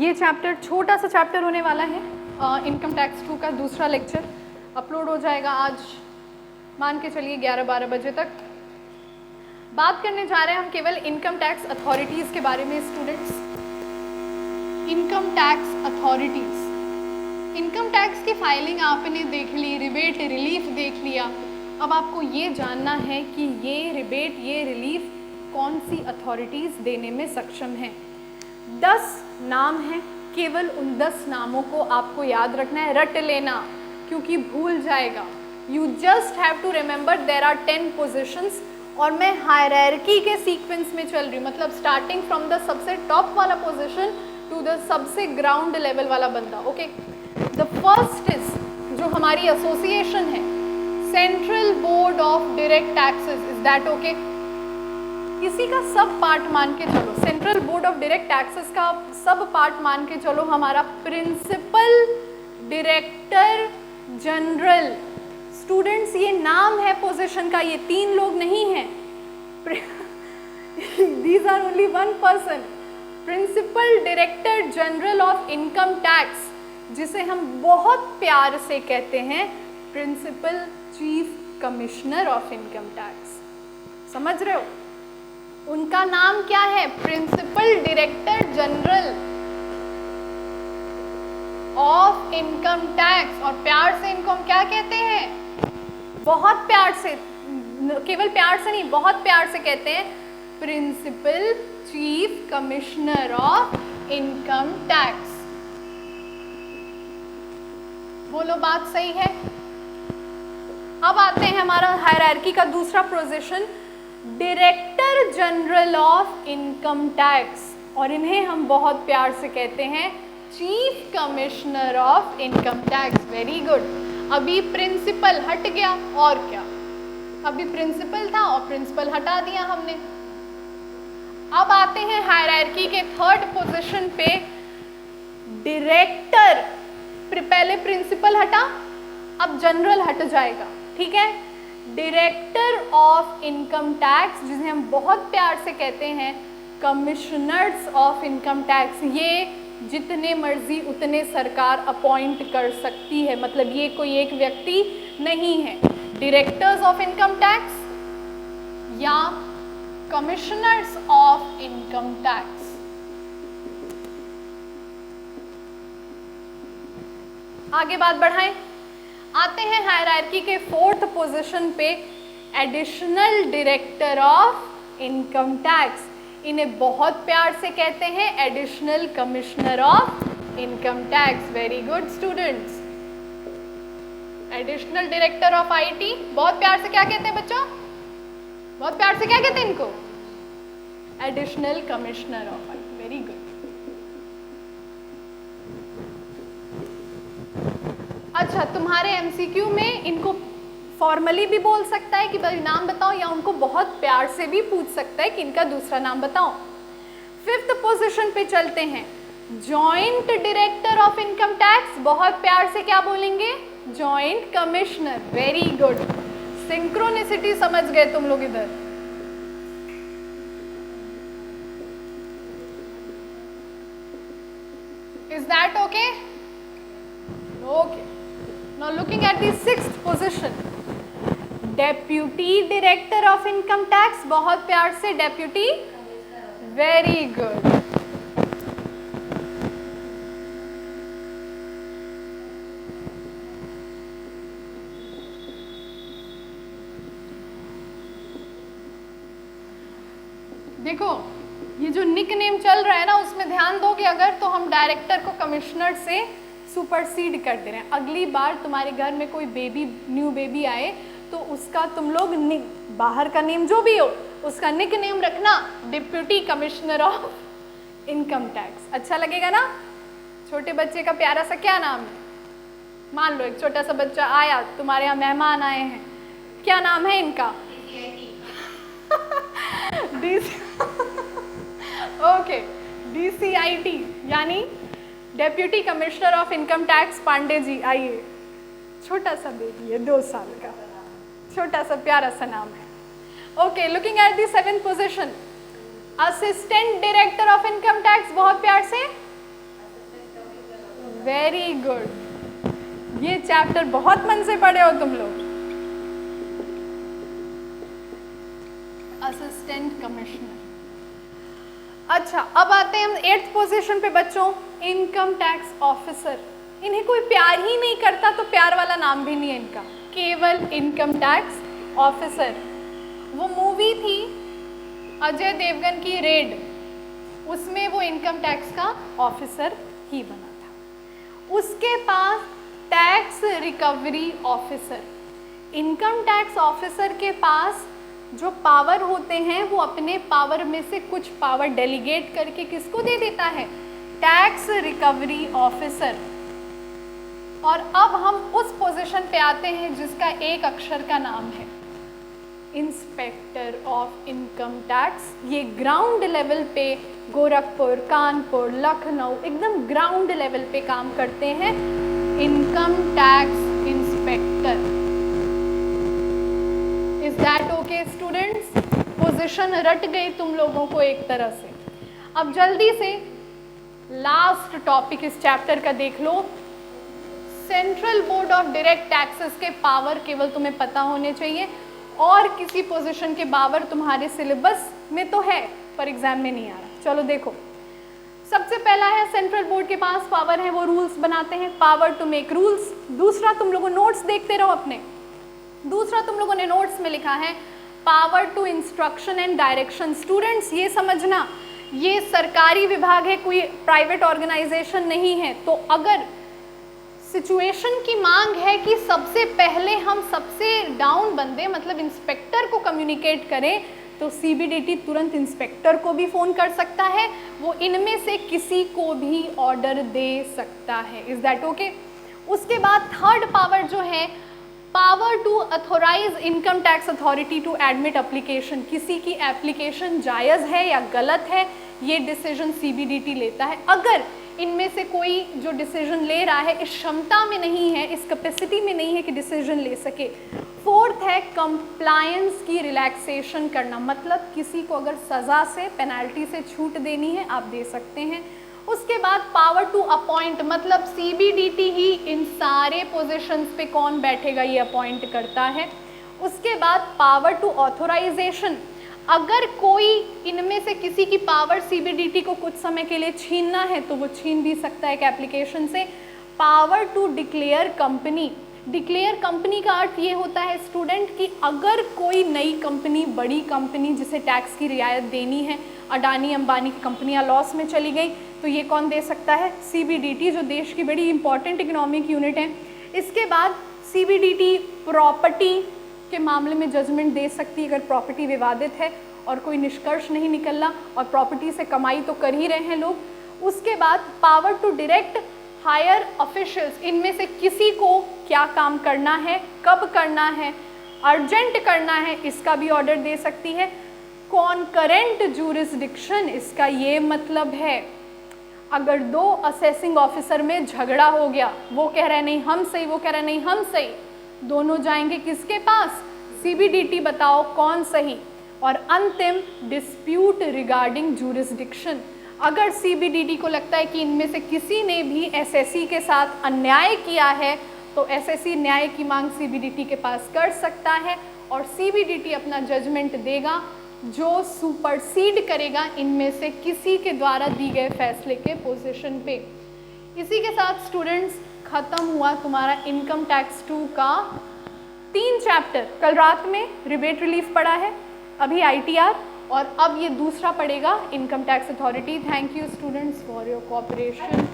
ये चैप्टर छोटा सा चैप्टर होने वाला है, इनकम टैक्स 2 का दूसरा लेक्चर अपलोड हो जाएगा आज, मान के चलिए 11-12 बजे तक। बात करने जा रहे हैं हम केवल इनकम टैक्स अथॉरिटीज़ के बारे में students. Income tax authorities, income tax की फाइलिंग आपने देख ली, रिबेट रिलीफ देख लिया। अब आपको ये जानना है कि ये रिबेट ये रिलीफ कौन सी अथॉरिटीज़ देने में सक्षम हैं। 10 नाम हैं, केवल उन 10 नामों को आपको याद रखना है, रट लेना क्योंकि भूल जाएगा। You just have to remember there are 10 positions, और मैं हायरार्की के सीक्वेंस में चल रही हूँ, मतलब स्टार्टिंग फ्रॉम द सबसे टॉप वाला पोजिशन टू द सबसे ग्राउंड लेवल वाला बंदा। ओके, द फर्स्ट इज जो हमारी एसोसिएशन है, central board of direct taxes. Is that okay? इसी का सब पार्ट मान के चलो, central board of direct taxes का सब पार्ट मान के चलो हमारा प्रिंसिपल डायरेक्टर जनरल। स्टूडेंट्स ये नाम है पोजीशन का, ये 3 लोग नहीं हैं, these are only 1 person. Principal director general of income tax, जिसे हम बहुत प्यार से कहते हैं principal chief commissioner of income tax. समझ रहे हो? उनका नाम क्या है? Principal director general of income tax. और प्यार से इनको हम क्या कहते हैं? बहुत प्यार से, केवल प्यार से नहीं, बहुत प्यार से कहते हैं principal chief commissioner of income tax. बोलो बात सही है? अब आते हैं हमारा हायरार्की का दूसरा position, director general of income tax, और इन्हें हम बहुत प्यार से कहते हैं chief commissioner of income tax. Very good. अभी प्रिंसिपल हट गया, और क्या, अभी प्रिंसिपल था और प्रिंसिपल हटा दिया हमने। अब आते हैं हायरार्की के थर्ड पोजीशन पे, डायरेक्टर। पहले प्रिंसिपल हटा, अब जनरल हट जाएगा, ठीक है। डायरेक्टर ऑफ इनकम टैक्स, जिसे हम बहुत प्यार से कहते हैं कमिश्नर्स ऑफ इनकम टैक्स। ये जितने मर्जी उतने सरकार अपॉइंट कर सकती है, मतलब ये कोई एक व्यक्ति नहीं है। डायरेक्टर्स ऑफ इनकम टैक्स या कमिश्नर्स ऑफ इनकम टैक्स। आगे बात बढ़ाएं, आते हैं हायरार्की के फोर्थ पोजीशन पे, additional director of income tax. इन्हें बहुत प्यार से कहते हैं additional commissioner of income tax. Very good students. Additional director of IT, बहुत प्यार से क्या कहते हैं बच्चों? बहुत प्यार से क्या कहते हैं इनको? Additional commissioner of IT. Very good. अच्छा, तुम्हारे एमसीक्यू में इनको फॉर्मली भी बोल सकता है कि भाई नाम बताओ, या उनको बहुत प्यार से भी पूछ सकता है कि इनका दूसरा नाम बताओ। फिफ्थ पोजीशन पे चलते हैं, joint director of income tax. बहुत प्यार से क्या बोलेंगे? Joint commissioner. Very good. Synchronicity समझ गए तुम लोग इधर। Is that okay? Okay. Now looking at the 6th position, deputy director of income tax. बहुत प्यार से डेप्यूटी। Very good. देखो ये जो निक नेम चल रहा है ना, उसमें ध्यान दोगे अगर, तो हम डायरेक्टर को कमिश्नर से सुपरसीड कर दे रहे हैं। अगली बार तुम्हारे घर में कोई बेबी, न्यू बेबी आए तो उसका तुम लोग बाहर का नेम जो भी हो उसका निक नेम रखना deputy commissioner of income tax. अच्छा लगेगा ना? छोटे बच्चे का प्यारा सा क्या नाम है? मान लो एक छोटा सा बच्चा आया, तुम्हारे यहाँ मेहमान आए हैं, क्या नाम है इनका? ओके, DCIT यानी deputy commissioner of income tax Pandey ji. आइए, छोटा सा बेबी है, 2 साल का, छोटा सा प्यारा सा नाम है। Okay, looking at the 7th position, assistant director of income tax. बहुत प्यार से वेरी गुड, ये चैप्टर बहुत मन से पढ़े हो तुम लोग। Assistant commissioner. अच्छा, अब आते हैं हम 8th पोजीशन पे बच्चों, इनकम टैक्स ऑफिसर। इन्हें कोई प्यार ही नहीं करता तो प्यार वाला नाम भी नहीं है इनका, केवल इनकम टैक्स ऑफिसर। वो मूवी थी अजय देवगन की रेड, उसमें वो इनकम टैक्स का ऑफिसर ही बना था। उसके पास tax recovery officer. Income tax officer के पास जो पावर होते हैं वो अपने पावर में से कुछ पावर डेलीगेट करके किसको दे देता है, टैक्स रिकवरी ऑफिसर। और अब हम उस पोजीशन पे आते हैं जिसका एक अक्षर का नाम है इंस्पेक्टर ऑफ इनकम टैक्स। ये ग्राउंड लेवल पे गोरखपुर, कानपुर, लखनऊ, एकदम ग्राउंड लेवल पे काम करते हैं income tax inspector. Is that okay students? Position रट गई तुम लोगों को एक तरह से। अब जल्दी से लास्ट टॉपिक इस चैप्टर का देख लो। Central board of direct taxes के पावर केवल तुम्हें पता होने चाहिए, और किसी पोजीशन के पावर तुम्हारे सिलेबस में तो है पर एग्जाम में नहीं आ रहा। चलो देखो, सबसे पहला है सेंट्रल बोर्ड के पास पावर है, वो रूल्स बनाते हैं, पावर टू मेक रूल्स। दूसरा, तुम लोगों नोट्स देखते रहो अपने, दूसरा तुम लोगों ने नोट्स में लिखा है power to instruction and direction. Students ये समझना, ये सरकारी विभाग है, कोई प्राइवेट ऑर्गेनाइजेशन नहीं है। तो अगर सिचुएशन की मांग है कि सबसे पहले हम सबसे डाउन बंदे मतलब इंस्पेक्टर को कम्युनिकेट करें, तो सीबीडीटी तुरंत इंस्पेक्टर को भी फ़ोन कर सकता है, वो इनमें से किसी को भी ऑर्डर दे सकता है। Is that okay? उसके बाद थर्ड पावर जो है, power to authorize income tax authority to admit application. किसी की एप्लीकेशन जायज़ है या गलत है, ये डिसीजन सीबीडीटी लेता है। अगर इनमें से कोई जो डिसीजन ले रहा है इस क्षमता में नहीं है, इस कैपेसिटी में नहीं है कि डिसीजन ले सके। फोर्थ है कंप्लायंस की रिलैक्सेशन करना, मतलब किसी को अगर सज़ा से, पेनल्टी से छूट देनी है आप दे सकते हैं। उसके बाद पावर टू अपॉइंट, मतलब सीबीडीटी ही इन सारे पोजीशंस पे कौन बैठेगा ये अपॉइंट करता है। उसके बाद पावर टू ऑथोराइजेशन, अगर कोई इनमें से किसी की पावर सीबीडीटी को कुछ समय के लिए छीनना है तो वो छीन भी सकता है एक एप्लीकेशन से। Power to declare company, declare company का अर्थ ये होता है स्टूडेंट कि अगर कोई नई कंपनी, बड़ी कंपनी जिसे टैक्स की रियायत देनी है, अडानी अंबानी की कंपनियां लॉस में चली गई, तो ये कौन दे सकता है, सीबीडीटी, जो देश की बड़ी इंपॉर्टेंट इकोनॉमिक यूनिट है। इसके बाद सीबीडीटी प्रॉपर्टी के मामले में जजमेंट दे सकती है अगर प्रॉपर्टी विवादित है और कोई निष्कर्ष नहीं निकल रहा, और प्रॉपर्टी से कमाई तो कर ही रहे हैं लोग। उसके बाद power to direct higher officials, इनमें से किसी को क्या काम करना है, कब करना है, अर्जेंट करना है, इसका भी ऑर्डर दे सकती है। कॉन्करेंट जूरिसडिक्शन, इसका ये मतलब है अगर दो असेसिंग ऑफिसर में झगड़ा हो गया, वो कह रहा है नहीं हम सही, वो कह रहा है नहीं हम सही, दोनों जाएंगे किसके पास, सीबीडीटी, बताओ कौन सही। और अंतिम डिस्प्यूट रिगार्डिंग जूरिसडिक्शन, अगर सीबीडीटी को लगता है कि इनमें से किसी ने भी एसएससी के साथ अन्याय किया है तो एसएससी न्याय की मांग सीबीडीटी के पास कर सकता है और सीबीडीटी अपना जजमेंट देगा जो सुपरसीड करेगा इनमें से किसी के द्वारा दी गए फैसले के पोजीशन पे। इसी के साथ स्टूडेंट्स खत्म हुआ तुम्हारा इनकम टैक्स 2 का 3 चैप्टर। कल रात में रिबेट रिलीफ पढ़ा है, अभी आईटीआर, और अब ये दूसरा पड़ेगा income tax authority. Thank you students for your cooperation.